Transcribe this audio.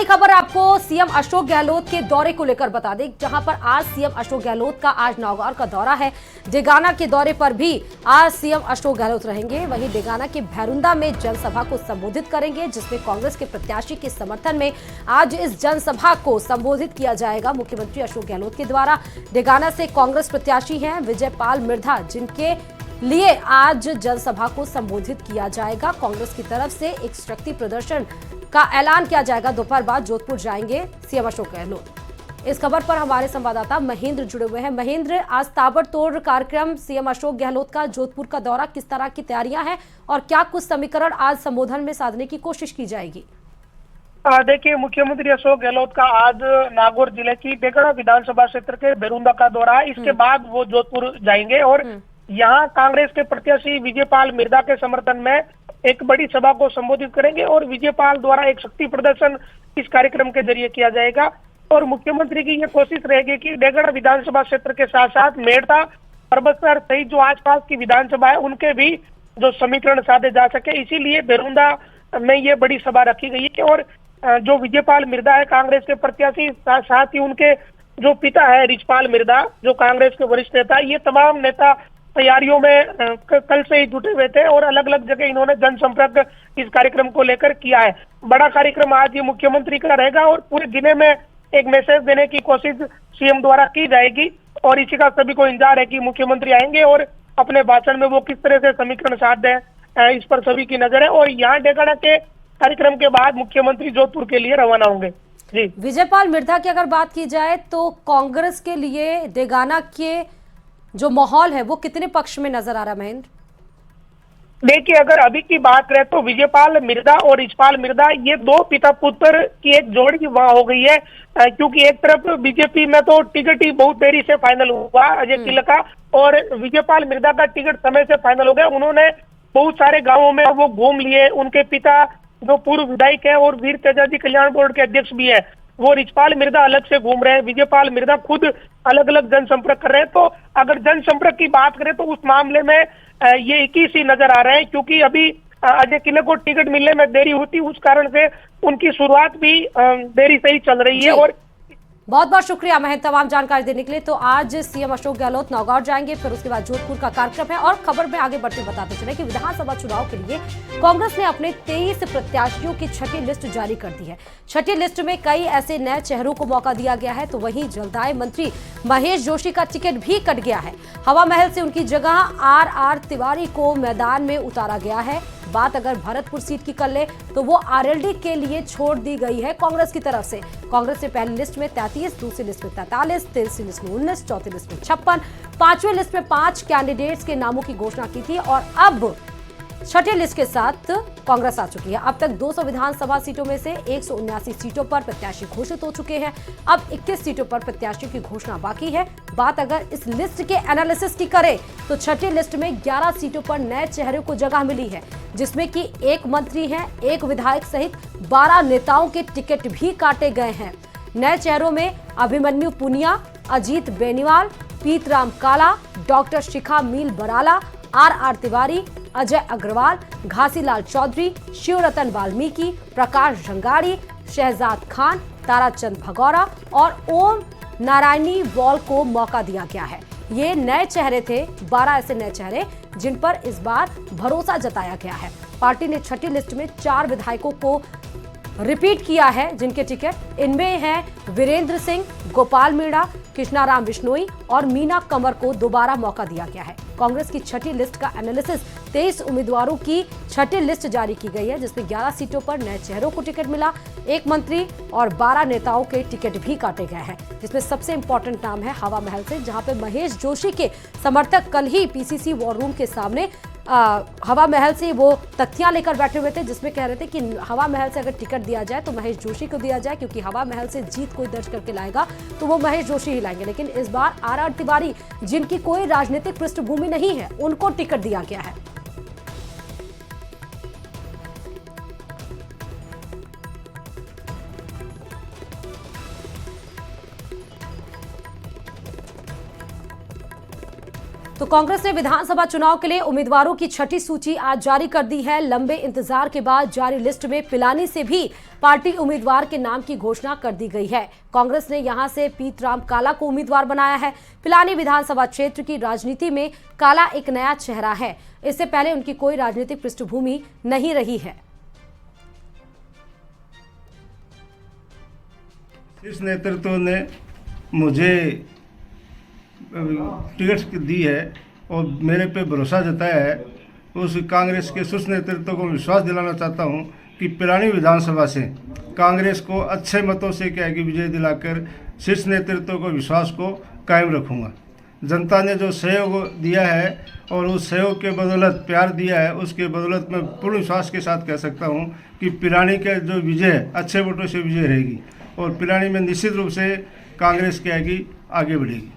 बड़ी खबर आपको सीएम अशोक गहलोत के दौरे को लेकर बता दें, जहां पर आज सीएम अशोक गहलोत का आज नौगांव का दौरा है। डेगाना के दौरे पर भी आज सीएम अशोक गहलोत रहेंगे। वहीं डेगाना के भैरुंदा में जनसभा को संबोधित करेंगे, जिसमें कांग्रेस के प्रत्याशी के समर्थन में आज इस जनसभा को संबोधित किया जाएगा मुख्यमंत्री अशोक गहलोत के द्वारा। डेगाना से कांग्रेस प्रत्याशी हैं विजयपाल मिर्धा, जिनके लिए आज जनसभा को संबोधित किया जाएगा। कांग्रेस की तरफ से एक शक्ति प्रदर्शन का ऐलान किया जाएगा। दोपहर बाद जोधपुर जाएंगे सीएम अशोक गहलोत। इस खबर पर हमारे संवाददाता महेंद्र जुड़े हुए हैं। महेंद्र, आज ताबड़तोड़ कार्यक्रम सीएम अशोक गहलोत का जोधपुर का दौरा, किस तरह की तैयारियां हैं और क्या कुछ समीकरण आज संबोधन में साधने की कोशिश की जाएगी? देखिए, मुख्यमंत्री अशोक गहलोत का आज नागौर जिले की डेगाना विधानसभा क्षेत्र के भैरुंदा का दौरा है। इसके बाद वो जोधपुर जाएंगे और यहाँ कांग्रेस के प्रत्याशी विजयपाल मिर्धा के समर्थन में एक बड़ी सभा को संबोधित करेंगे और विजयपाल द्वारा एक शक्ति प्रदर्शन इस कार्यक्रम के जरिए किया जाएगा। और मुख्यमंत्री की ये कोशिश रहेगी कि डेगाना विधानसभा क्षेत्र के साथ साथ मेड़ता, परबतसर सहित जो आसपास की विधानसभा है उनके भी जो समीकरण साधे जा सके, इसीलिए भैरुंदा में ये बड़ी सभा रखी गई है। और जो विजयपाल मिर्धा है कांग्रेस के प्रत्याशी, साथ ही उनके जो पिता है रिजपाल मिर्धा, जो कांग्रेस के वरिष्ठ नेता, ये तमाम नेता तैयारियों में कल से ही जुटे हुए थे और अलग अलग जगह इन्होंने जनसंपर्क इस कार्यक्रम को लेकर किया है। बड़ा कार्यक्रम आज ये मुख्यमंत्री का रहेगा और पूरे जिले में एक मैसेज देने की कोशिश सीएम द्वारा की जाएगी और इसी का सभी को इंतजार है कि मुख्यमंत्री आएंगे और अपने भाषण में वो किस तरह से समीकरण साध दें, इस पर सभी की नजर है। और यहाँ डेगाना के कार्यक्रम के बाद मुख्यमंत्री जोधपुर के लिए रवाना होंगे। जी, विजयपाल मिर्धा की अगर बात की जाए तो कांग्रेस के लिए डेगाना के जो माहौल है वो कितने पक्ष में नजर आ रहा है महेंद्र? देखिए, अगर अभी की बात करें तो विजयपाल मिर्धा और रिजपाल मिर्धा ये दो पिता पुत्र की एक जोड़ी वहां हो गई है, क्योंकि एक तरफ बीजेपी में तो टिकट ही बहुत देरी से फाइनल हुआ अजय तिलक का, और विजयपाल मिर्धा का टिकट समय से फाइनल हो गया। उन्होंने बहुत सारे गाँवों में वो घूम लिए। उनके पिता जो पूर्व विधायक है और वीर तेजाजी कल्याण बोर्ड के अध्यक्ष भी है, वो रिजपाल मिर्धा अलग से घूम रहे हैं, विजयपाल मिर्धा खुद अलग अलग जनसंपर्क कर रहे हैं। तो अगर जनसंपर्क की बात करें तो उस मामले में ये 21 ही नजर आ रहे हैं, क्योंकि अभी अजय तिलक को टिकट मिलने में देरी होती, उस कारण से उनकी शुरुआत भी देरी से ही चल रही है। और बहुत बहुत शुक्रिया महेंद्र तमाम जानकारी देने के लिए। तो आज सीएम अशोक गहलोत नौगांव जाएंगे, फिर उसके बाद जोधपुर का कार्यक्रम है। और खबर में आगे बढ़ते बताते चले कि विधानसभा चुनाव के लिए कांग्रेस ने अपने 23 प्रत्याशियों की छठी लिस्ट जारी कर दी है। छठी लिस्ट में कई ऐसे नए चेहरों को मौका दिया गया है, तो वहीं जलदाय मंत्री महेश जोशी का टिकट भी कट गया है। हवा महल से उनकी जगह आर तिवारी को मैदान में उतारा गया है। बात अगर भरतपुर सीट की कर ले तो वो आरएलडी के लिए छोड़ दी गई है कांग्रेस की तरफ से। कांग्रेस ने पहली लिस्ट में 33, दूसरी लिस्ट में 43, तीसरी लिस्ट में 19, चौथी लिस्ट में 56, पांचवें लिस्ट में 5 कैंडिडेट्स के नामों की घोषणा की थी और अब छठे लिस्ट के साथ कांग्रेस आ चुकी है। अब तक 200 विधानसभा सीटों में से 179 सीटों पर प्रत्याशी घोषित हो चुके हैं। अब 21 सीटों पर प्रत्याशियों की घोषणा बाकी है। बात अगर इस लिस्ट के एनालिसिस की करें तो छठी लिस्ट में 11 सीटों पर नए चेहरे को जगह मिली है, जिसमें कि 1 मंत्री है, 1 विधायक सहित 12 नेताओं के टिकट भी काटे गए हैं। नए चेहरों में अभिमन्यु पुनिया, अजीत बेनीवाल, पीतराम काला, डॉक्टर शिखा मील बराला, आर तिवारी, अजय अग्रवाल, घासीलाल चौधरी, शिवरतन वाल्मीकि, प्रकाश जंगाड़ी, शहजाद खान, ताराचंद भगौरा और ओम नारायणी वॉल को मौका दिया गया है। ये नए चेहरे थे, 12 ऐसे नए चेहरे जिन पर इस बार भरोसा जताया गया है। पार्टी ने छठी लिस्ट में 4 विधायकों को रिपीट किया है जिनके टिकट, इनमें हैं वीरेंद्र सिंह, गोपाल मीणा, कृष्णाराम बिश्नोई और मीना कंवर को दोबारा मौका दिया गया है। कांग्रेस की छठी लिस्ट का एनालिसिस 23 उम्मीदवारों की छठी लिस्ट जारी की गई है, जिसमें 11 सीटों पर नए चेहरों को टिकट मिला, 1 मंत्री और 12 नेताओं के टिकट भी काटे गए हैं, जिसमें सबसे इंपॉर्टेंट नाम है हवा महल से, जहां पे महेश जोशी के समर्थक कल ही पीसीसी वॉर रूम के सामने हवा महल से वो तथ्यां लेकर बैठे हुए थे, जिसमें कह रहे थे कि हवा महल से अगर टिकट दिया जाए तो महेश जोशी को दिया जाए, क्योंकि हवा महल से जीत कोई दर्ज करके लाएगा तो वो महेश जोशी ही लाएंगे। लेकिन इस बार आर तिवारी, जिनकी कोई राजनीतिक पृष्ठभूमि नहीं है, उनको टिकट दिया गया है। तो कांग्रेस ने विधानसभा चुनाव के लिए उम्मीदवारों की छठी सूची आज जारी कर दी है। लंबे इंतजार के बाद जारी लिस्ट में पिलानी से भी पार्टी उम्मीदवार के नाम की घोषणा कर दी गई है। कांग्रेस ने यहां से पीतराम काला को उम्मीदवार बनाया है। पिलानी विधानसभा क्षेत्र की राजनीति में काला एक नया चेहरा है। इससे पहले उनकी कोई राजनीतिक पृष्ठभूमि नहीं रही है। इस नेतृत्व ने मुझे टिकट दी है और मेरे पे भरोसा जताया है। उस कांग्रेस के शीर्ष नेतृत्व को विश्वास दिलाना चाहता हूं कि पिलानी विधानसभा से कांग्रेस को अच्छे मतों से विजय दिलाकर शीर्ष नेतृत्व को विश्वास को कायम रखूंगा। जनता ने जो सहयोग दिया है और उस सहयोग के बदौलत प्यार दिया है, उसके बदौलत मैं पूर्ण विश्वास के साथ कह सकता हूं कि पिलानी के जो विजय अच्छे वोटों से विजय रहेगी और पिलानी में निश्चित रूप से कांग्रेस आगे बढ़ेगी।